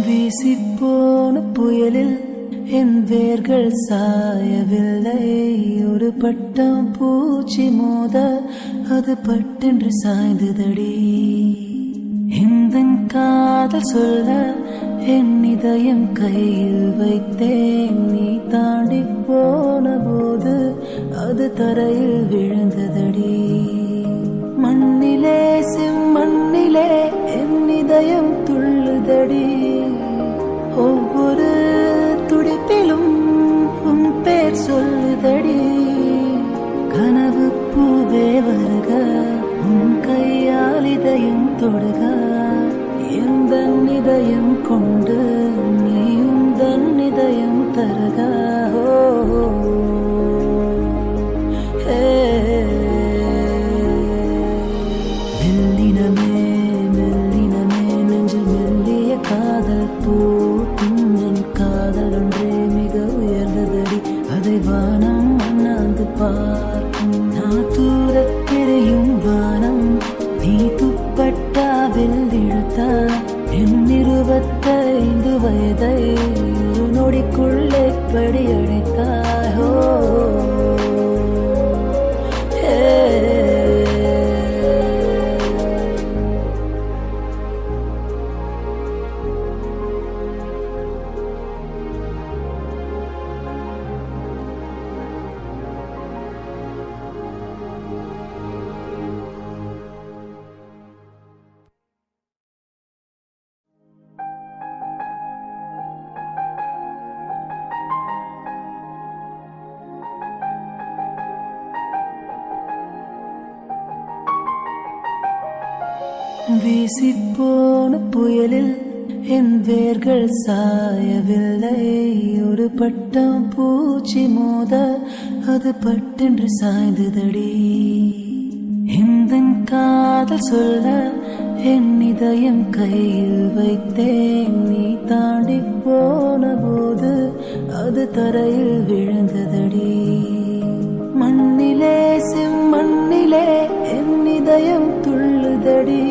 வீசிப்போன புயலில் என் வேர்கள் சாயவில்லை. ஒரு பட்டம் பூச்சி மோத அது பட்டென்று சாய்ந்ததடி. இந்த காதல் சொல்ல என் இதயம் கையில் வைத்தேன். நீ தாண்டி போன போது அது தரையில் விழுந்ததடி. மண்ணிலே செம்மண்ணிலே என் இதயம் துள்ளுதடி. ஒவ்வொரு துடிப்பிலும் உன் பேர் சொல்லுதடி. கனவு பூவே வருக, உன் கையால் இதயம் தொடுக. எந்த இதயம் கொண்டு நீ உந்தன் இதயம் தருக. மெல்லினமே மெல்லினமே நெஞ்சில் மெல்லிய காதல் பூக்கும். என் காதல் ஒன்றே மிக உயர்ந்ததடி. அதை வானம் அண்ணாந்து பார்க்கும். நான் தூரத் தெரியும் வானம், நீ துப்பட்டாவில் இழுத்தா. என் 25 வயதை ஒரு நொடிக்குள்ளே படியடைத்தாயோ. வீசிப்போன புயலில் என் வேர்கள் சாயவில்லை. ஒரு பட்டம் பூச்சி மோத அது பட்டென்று சாய்ந்ததடி. இந்த காதல் சொல்ல என் இதயம் கையில் வைத்தேன். நீ தாண்டி போன போது அது தரையில் விழுந்ததடி. மண்ணிலே செம்மண்ணிலே என் இதயம் துள்ளுதடி.